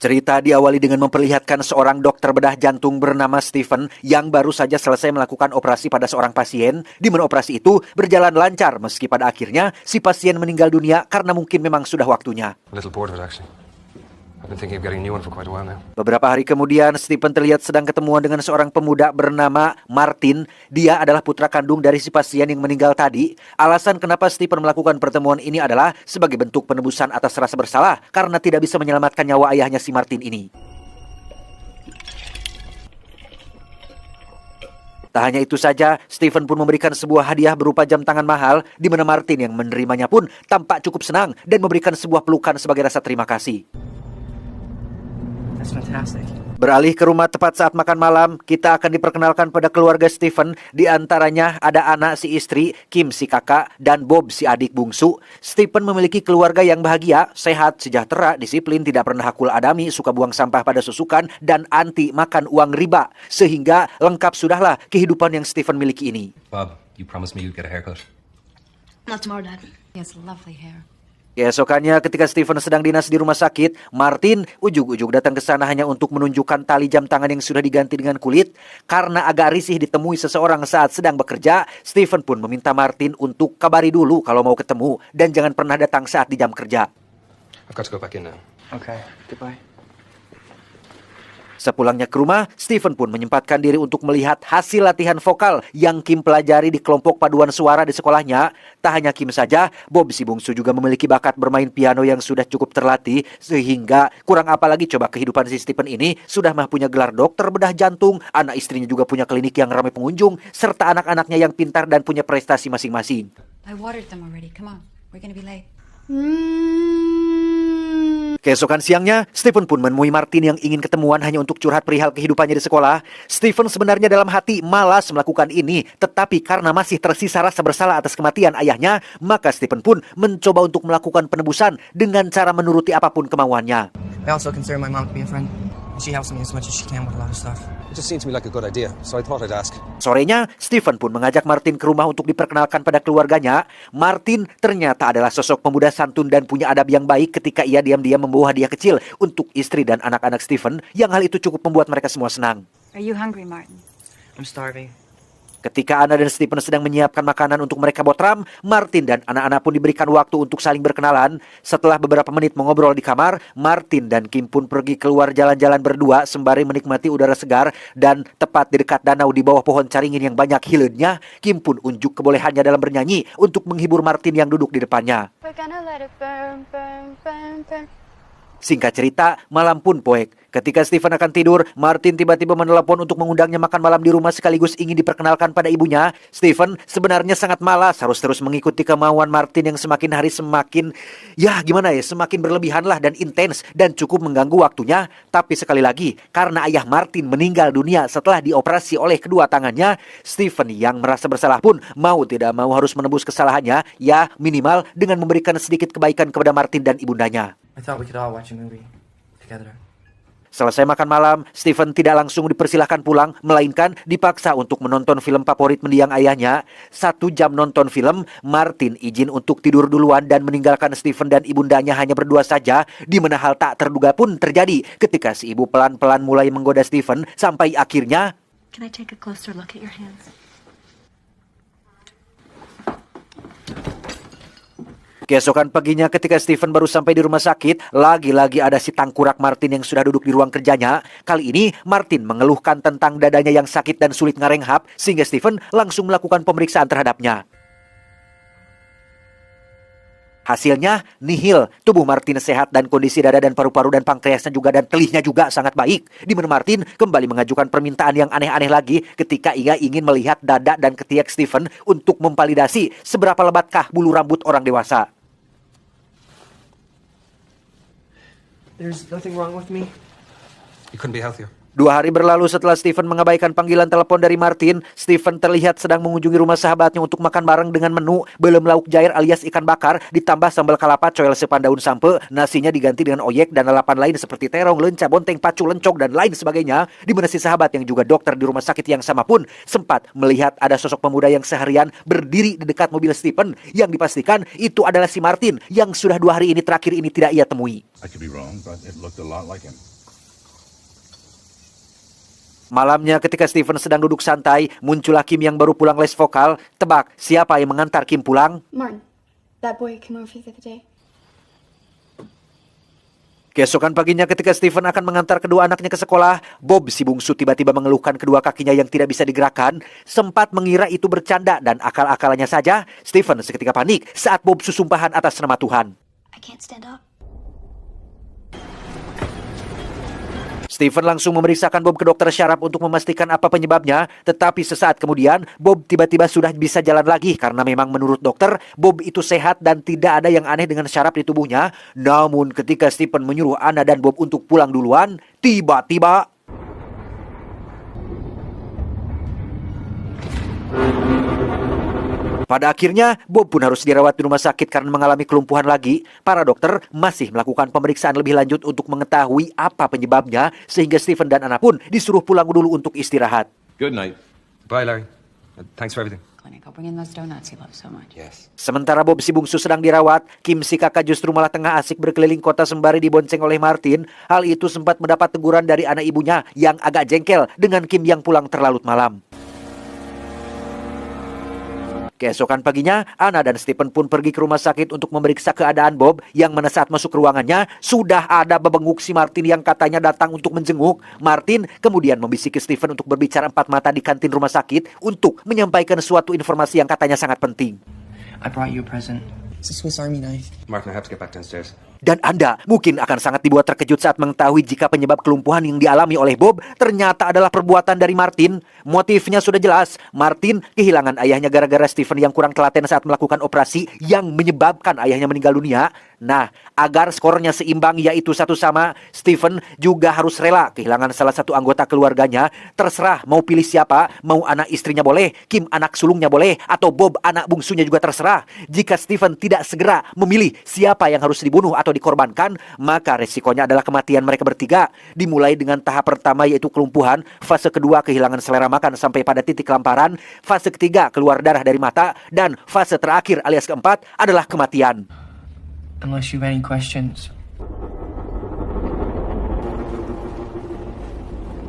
Cerita diawali dengan memperlihatkan seorang dokter bedah jantung bernama Stephen yang baru saja selesai melakukan operasi pada seorang pasien, di mana operasi itu berjalan lancar meski pada akhirnya si pasien meninggal dunia karena mungkin memang sudah waktunya. Beberapa hari kemudian, Stephen terlihat sedang ketemuan dengan seorang pemuda bernama Martin. Dia adalah putra kandung dari si pasien yang meninggal tadi. Alasan kenapa Stephen melakukan pertemuan ini adalah sebagai bentuk penebusan atas rasa bersalah karena tidak bisa menyelamatkan nyawa ayahnya si Martin ini. Tak hanya itu saja, Stephen pun memberikan sebuah hadiah berupa jam tangan mahal, di mana Martin yang menerimanya pun tampak cukup senang dan memberikan sebuah pelukan sebagai rasa terima kasih. Beralih ke rumah tepat saat makan malam, kita akan diperkenalkan pada keluarga Stephen. Di antaranya ada anak si istri, Kim si kakak, dan Bob si adik bungsu. Stephen memiliki keluarga yang bahagia, sehat, sejahtera, disiplin, tidak pernah hakul adami, suka buang sampah pada susukan, dan anti makan uang riba. Sehingga lengkap sudahlah kehidupan yang Stephen miliki ini. Bob, you promised me you'd get a haircut. Not tomorrow, Dad. He has lovely hair. Keesokannya ketika Stephen sedang dinas di rumah sakit, Martin ujug-ujug datang ke sana hanya untuk menunjukkan tali jam tangan yang sudah diganti dengan kulit. Karena agak risih ditemui seseorang saat sedang bekerja, Stephen pun meminta Martin untuk kabari dulu kalau mau ketemu dan jangan pernah datang saat di jam kerja. I've got to go back in now. Okay, goodbye. Sepulangnya ke rumah, Stephen pun menyempatkan diri untuk melihat hasil latihan vokal yang Kim pelajari di kelompok paduan suara di sekolahnya. Tak hanya Kim saja, Bob si bungsu juga memiliki bakat bermain piano yang sudah cukup terlatih, sehingga kurang apa lagi coba kehidupan si Stephen ini sudah punya gelar dokter bedah jantung, anak istrinya juga punya klinik yang ramai pengunjung, serta anak-anaknya yang pintar dan punya prestasi masing-masing. I watered them already. Come on, we're gonna be late. Keesokan siangnya, Stephen pun menemui Martin yang ingin ketemuan hanya untuk curhat perihal kehidupannya di sekolah. Stephen sebenarnya dalam hati malas melakukan ini, tetapi karena masih tersisa rasa bersalah atas kematian ayahnya, maka Stephen pun mencoba untuk melakukan penebusan dengan cara menuruti apapun kemauannya. I also consider my mom to be a friend. She helps me as much as she can with a lot of stuff. It just seemed to me like a good idea, so I thought I'd ask. Sorenya, Stephen pun mengajak Martin ke rumah untuk diperkenalkan pada keluarganya. Martin ternyata adalah sosok pemuda santun dan punya adab yang baik ketika ia diam-diam membawa hadiah kecil untuk istri dan anak-anak Stephen, yang hal itu cukup membuat mereka semua senang. Are you hungry, Martin? I'm starving. Ketika Anna dan Stephen sedang menyiapkan makanan untuk mereka botram, Martin dan anak-anak pun diberikan waktu untuk saling berkenalan. Setelah beberapa menit mengobrol di kamar, Martin dan Kim pun pergi keluar jalan-jalan berdua sembari menikmati udara segar. Dan tepat di dekat danau di bawah pohon caringin yang banyak hileunnya, Kim pun unjuk kebolehannya dalam bernyanyi untuk menghibur Martin yang duduk di depannya. We're gonna let it burn, burn, burn, burn. Singkat cerita, malam pun poek. Ketika Stephen akan tidur, Martin tiba-tiba menelepon untuk mengundangnya makan malam di rumah sekaligus ingin diperkenalkan pada ibunya. Stephen sebenarnya sangat malas harus terus mengikuti kemauan Martin yang semakin hari semakin, semakin berlebihan lah dan intens dan cukup mengganggu waktunya. Tapi sekali lagi, karena ayah Martin meninggal dunia setelah dioperasi oleh kedua tangannya, Stephen yang merasa bersalah pun mau tidak mau harus menebus kesalahannya, ya minimal dengan memberikan sedikit kebaikan kepada Martin dan ibundanya. I thought we could all watch a movie together. Selesai makan malam, Stephen tidak langsung dipersilahkan pulang, melainkan dipaksa untuk menonton film favorit mendiang ayahnya. 1 jam nonton film, Martin izin untuk tidur duluan dan meninggalkan Stephen dan ibundanya hanya berdua saja, di mana hal tak terduga pun terjadi ketika si ibu pelan-pelan mulai menggoda Stephen sampai akhirnya... Can I take a closer look at your hands? Keesokan paginya ketika Stephen baru sampai di rumah sakit, lagi-lagi ada si tangkurak Martin yang sudah duduk di ruang kerjanya. Kali ini Martin mengeluhkan tentang dadanya yang sakit dan sulit ngarenghap, sehingga Stephen langsung melakukan pemeriksaan terhadapnya. Hasilnya nihil, tubuh Martin sehat dan kondisi dada dan paru-paru dan pankreasnya juga dan telihnya juga sangat baik. Di mana Martin kembali mengajukan permintaan yang aneh-aneh lagi ketika ia ingin melihat dada dan ketiak Stephen untuk memvalidasi seberapa lebatkah bulu rambut orang dewasa. There's nothing wrong with me. You couldn't be healthier. 2 hari berlalu setelah Stephen mengabaikan panggilan telepon dari Martin, Stephen terlihat sedang mengunjungi rumah sahabatnya untuk makan bareng dengan menu belum lauk jair alias ikan bakar, ditambah sambal kalapa, coel sepan daun sampe, nasinya diganti dengan oyek dan lalapan lain seperti terong, lenca, bonteng, pacu, lencok, dan lain sebagainya. Di mana si sahabat yang juga dokter di rumah sakit yang sama pun sempat melihat ada sosok pemuda yang seharian berdiri di dekat mobil Stephen, yang dipastikan itu adalah si Martin yang sudah 2 hari ini terakhir ini tidak ia temui. I could be wrong, but it looked a lot like him. Malamnya ketika Stephen sedang duduk santai, muncullah Kim yang baru pulang les vokal. Tebak, siapa yang mengantar Kim pulang? Martin, that boy came over the other day. Keesokan paginya ketika Stephen akan mengantar kedua anaknya ke sekolah, Bob si bungsu tiba-tiba mengeluhkan kedua kakinya yang tidak bisa digerakkan. Sempat mengira itu bercanda dan akal-akalannya saja, Stephen seketika panik saat Bob susumpahan atas nama Tuhan. I can't stand up. Stephen langsung memeriksakan Bob ke dokter syaraf untuk memastikan apa penyebabnya, tetapi sesaat kemudian Bob tiba-tiba sudah bisa jalan lagi karena memang menurut dokter Bob itu sehat dan tidak ada yang aneh dengan syaraf di tubuhnya. Namun ketika Stephen menyuruh Anna dan Bob untuk pulang duluan, tiba-tiba pada akhirnya, Bob pun harus dirawat di rumah sakit karena mengalami kelumpuhan lagi. Para dokter masih melakukan pemeriksaan lebih lanjut untuk mengetahui apa penyebabnya, sehingga Stephen dan Anna pun disuruh pulang dulu untuk istirahat. Good night. Bye, Larry. Thanks for everything. Clinic, I'll bring in those donuts you love so much. Yes. Sementara Bob si bungsu sedang dirawat, Kim si kakak justru malah tengah asik berkeliling kota sembari dibonceng oleh Martin. Hal itu sempat mendapat teguran dari anak ibunya yang agak jengkel dengan Kim yang pulang terlalu malam. Keesokan paginya, Anna dan Stephen pun pergi ke rumah sakit untuk memeriksa keadaan Bob, yang mana saat masuk ke ruangannya, sudah ada bebenguk si Martin yang katanya datang untuk menjenguk. Martin kemudian membisiki Stephen untuk berbicara empat mata di kantin rumah sakit untuk menyampaikan suatu informasi yang katanya sangat penting. I brought you a present. It's a Swiss Army knife. Martin, I have to get back downstairs. Dan Anda mungkin akan sangat dibuat terkejut saat mengetahui jika penyebab kelumpuhan yang dialami oleh Bob ternyata adalah perbuatan dari Martin. Motifnya sudah jelas, Martin kehilangan ayahnya gara-gara Stephen yang kurang telaten saat melakukan operasi yang menyebabkan ayahnya meninggal dunia. Nah, agar skornya seimbang yaitu satu sama, Stephen juga harus rela kehilangan salah satu anggota keluarganya. Terserah mau pilih siapa, mau anak istrinya boleh, Kim anak sulungnya boleh, atau Bob anak bungsunya juga terserah. Jika Stephen tidak segera memilih siapa yang harus dibunuh atau dikorbankan, maka resikonya adalah kematian mereka bertiga. Dimulai dengan tahap pertama yaitu kelumpuhan, fase kedua kehilangan selera makan sampai pada titik kelamparan, fase ketiga keluar darah dari mata, dan fase terakhir alias keempat adalah kematian. Unless you have any questions.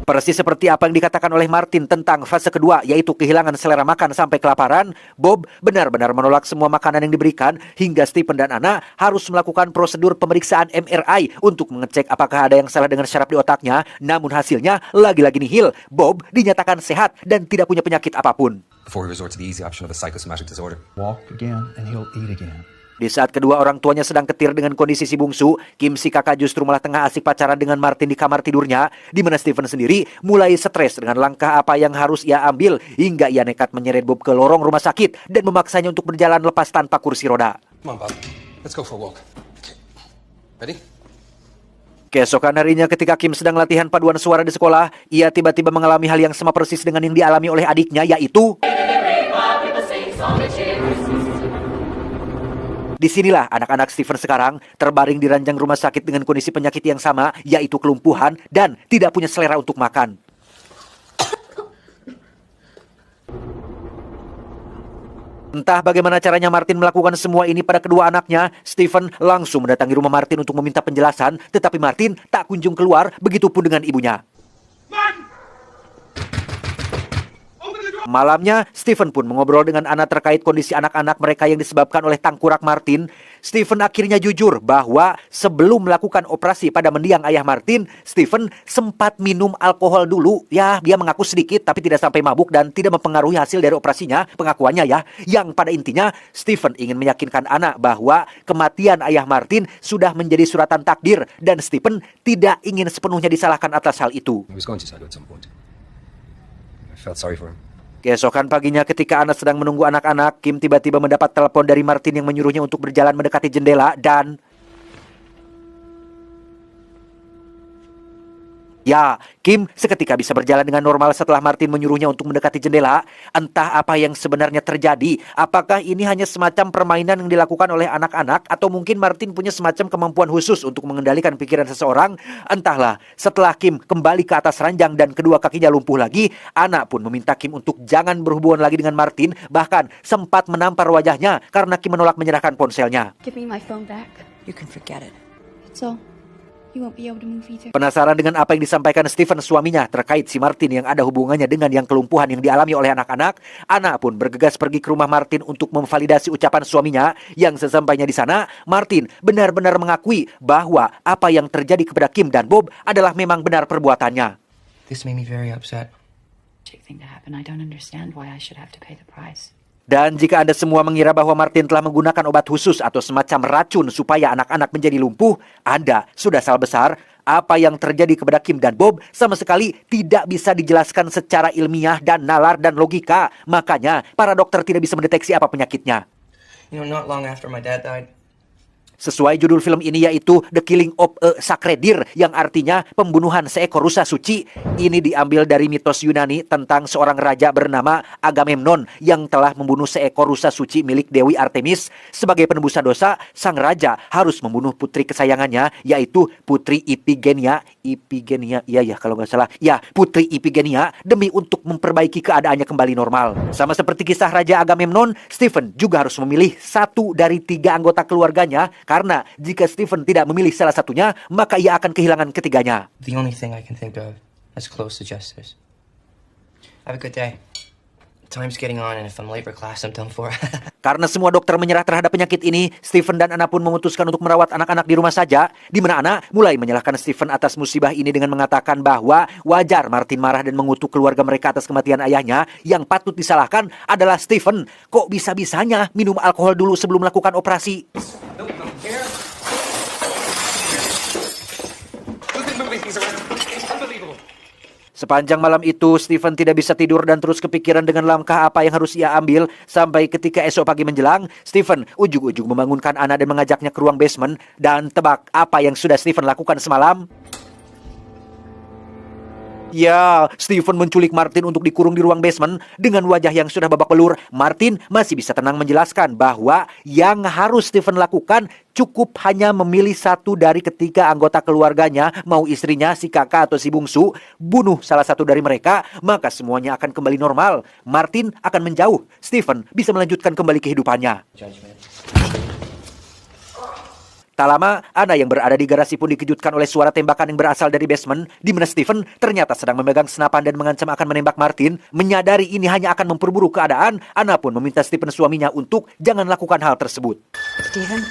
Persis seperti apa yang dikatakan oleh Martin tentang fase kedua, yaitu kehilangan selera makan sampai kelaparan, Bob benar-benar menolak semua makanan yang diberikan, hingga Stephen dan Anna harus melakukan prosedur pemeriksaan MRI untuk mengecek apakah ada yang salah dengan syaraf di otaknya. Namun hasilnya lagi-lagi nihil. Bob dinyatakan sehat dan tidak punya penyakit apapun. Before we resort to the easy option of a psychosomatic disorder. Walk again and he'll eat again. Di saat kedua orang tuanya sedang ketir dengan kondisi si bungsu, Kim si kakak justru malah tengah asik pacaran dengan Martin di kamar tidurnya, di mana Stephen sendiri mulai stres dengan langkah apa yang harus ia ambil, hingga ia nekat menyeret Bob ke lorong rumah sakit dan memaksanya untuk berjalan lepas tanpa kursi roda. Come on, Bob. Let's go for a walk. Ready? Keesokan harinya ketika Kim sedang latihan paduan suara di sekolah, ia tiba-tiba mengalami hal yang sama persis dengan yang dialami oleh adiknya, yaitu disinilah anak-anak Stephen sekarang terbaring di ranjang rumah sakit dengan kondisi penyakit yang sama, yaitu kelumpuhan dan tidak punya selera untuk makan. Entah bagaimana caranya Martin melakukan semua ini pada kedua anaknya, Stephen langsung mendatangi rumah Martin untuk meminta penjelasan, tetapi Martin tak kunjung keluar, begitupun dengan ibunya. Malamnya, Stephen pun mengobrol dengan Anna terkait kondisi anak-anak mereka yang disebabkan oleh tangkurak Martin. Stephen akhirnya jujur bahwa sebelum melakukan operasi pada mendiang ayah Martin, Stephen sempat minum alkohol dulu. Ya, dia mengaku sedikit tapi tidak sampai mabuk dan tidak mempengaruhi hasil dari operasinya, pengakuannya ya. Yang pada intinya, Stephen ingin meyakinkan Anna bahwa kematian ayah Martin sudah menjadi suratan takdir dan Stephen tidak ingin sepenuhnya disalahkan atas hal itu. He was going to die at some point. I felt sorry for him. Keesokan paginya ketika Anna sedang menunggu anak-anak, Kim tiba-tiba mendapat telepon dari Martin yang menyuruhnya untuk berjalan mendekati jendela dan... Ya, Kim seketika bisa berjalan dengan normal setelah Martin menyuruhnya untuk mendekati jendela. Entah apa yang sebenarnya terjadi. Apakah ini hanya semacam permainan yang dilakukan oleh anak-anak, atau mungkin Martin punya semacam kemampuan khusus untuk mengendalikan pikiran seseorang? Entahlah, setelah Kim kembali ke atas ranjang dan kedua kakinya lumpuh lagi, Anna pun meminta Kim untuk jangan berhubungan lagi dengan Martin, bahkan sempat menampar wajahnya karena Kim menolak menyerahkan ponselnya. Give me my phone back. You can forget it. It's all. You won't be able to move either. Penasaran dengan apa yang disampaikan Stephen suaminya terkait si Martin yang ada hubungannya dengan yang kelumpuhan yang dialami oleh anak-anak, Ana pun bergegas pergi ke rumah Martin untuk memvalidasi ucapan suaminya yang sesampainya di sana, Martin benar-benar mengakui bahwa apa yang terjadi kepada Kim dan Bob adalah memang benar perbuatannya. This made me very upset. Tragic thing to happen. I don't understand why I should have to pay the price. Dan jika Anda semua mengira bahwa Martin telah menggunakan obat khusus atau semacam racun supaya anak-anak menjadi lumpuh, Anda sudah salah besar. Apa yang terjadi kepada Kim dan Bob sama sekali tidak bisa dijelaskan secara ilmiah dan nalar dan logika. Makanya, para dokter tidak bisa mendeteksi apa penyakitnya. You know, not long after my dad died, Sesuai judul film ini yaitu The Killing of a Sacred Deer, yang artinya pembunuhan seekor rusa suci. Ini diambil dari mitos Yunani tentang seorang raja bernama Agamemnon yang telah membunuh seekor rusa suci milik Dewi Artemis. Sebagai penebusan dosa, sang raja harus membunuh putri kesayangannya, yaitu Putri Iphigenia, kalau nggak salah. Ya, Putri Iphigenia, demi untuk memperbaiki keadaannya kembali normal. Sama seperti kisah Raja Agamemnon, Stephen juga harus memilih satu dari 3 anggota keluarganya, karena jika Stephen tidak memilih salah satunya, maka ia akan kehilangan ketiganya. the only thing I can think of that's close to justice. Have a good day. Time's getting on, and if I'm late for class, I'm done for. Karena semua dokter menyerah terhadap penyakit ini, Stephen dan Ana pun memutuskan untuk merawat anak-anak di rumah saja, di mana Ana mulai menyalahkan Stephen atas musibah ini dengan mengatakan bahwa wajar Martin marah dan mengutuk keluarga mereka atas kematian ayahnya. Yang patut disalahkan adalah Stephen. Kok bisa-bisanya minum alkohol dulu sebelum melakukan operasi? Sepanjang malam itu, Stephen tidak bisa tidur dan terus kepikiran dengan langkah apa yang harus ia ambil. Sampai ketika esok pagi menjelang, Stephen ujug-ujug membangunkan Ana dan mengajaknya ke ruang basement. Dan tebak apa yang sudah Stephen lakukan semalam? Ya, Stephen menculik Martin untuk dikurung di ruang basement. Dengan wajah yang sudah babak belur, Martin masih bisa tenang menjelaskan bahwa yang harus Stephen lakukan cukup hanya memilih satu dari ketiga anggota keluarganya, mau istrinya, si kakak atau si bungsu, bunuh salah satu dari mereka, maka semuanya akan kembali normal. Martin akan menjauh, Stephen bisa melanjutkan kembali kehidupannya. Tak lama, Ana yang berada di garasi pun dikejutkan oleh suara tembakan yang berasal dari basement, di mana Stephen ternyata sedang memegang senapan dan mengancam akan menembak Martin. Menyadari ini hanya akan memperburuk keadaan, Ana pun meminta Stephen suaminya untuk jangan lakukan hal tersebut. Stephen?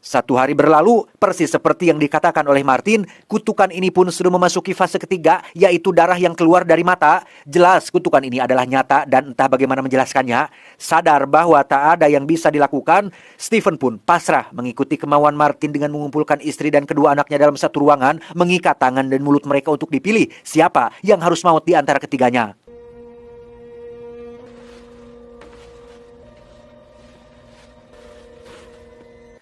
Satu hari berlalu, persis seperti yang dikatakan oleh Martin, kutukan ini pun sudah memasuki fase ketiga, yaitu darah yang keluar dari mata. Jelas kutukan ini adalah nyata dan entah bagaimana menjelaskannya. Sadar bahwa tak ada yang bisa dilakukan, Stephen pun pasrah mengikuti kemauan Martin dengan mengumpulkan istri dan kedua anaknya dalam satu ruangan, mengikat tangan dan mulut mereka untuk dipilih siapa yang harus maut di antara ketiganya.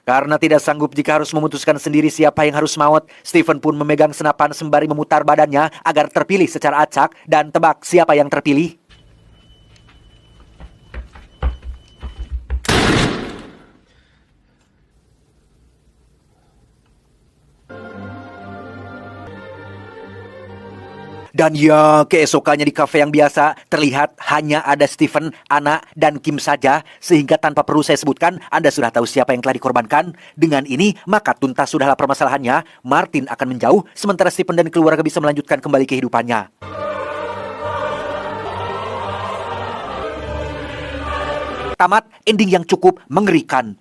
Karena tidak sanggup jika harus memutuskan sendiri siapa yang harus maut, Stephen pun memegang senapan sembari memutar badannya agar terpilih secara acak. Dan tebak siapa yang terpilih? Dan ya, keesokannya di kafe yang biasa, terlihat hanya ada Stephen, Ana, dan Kim saja. Sehingga tanpa perlu saya sebutkan, Anda sudah tahu siapa yang telah dikorbankan. Dengan ini, maka tuntas sudahlah permasalahannya. Martin akan menjauh, sementara Stephen dan keluarga bisa melanjutkan kembali kehidupannya. Tamat, ending yang cukup mengerikan.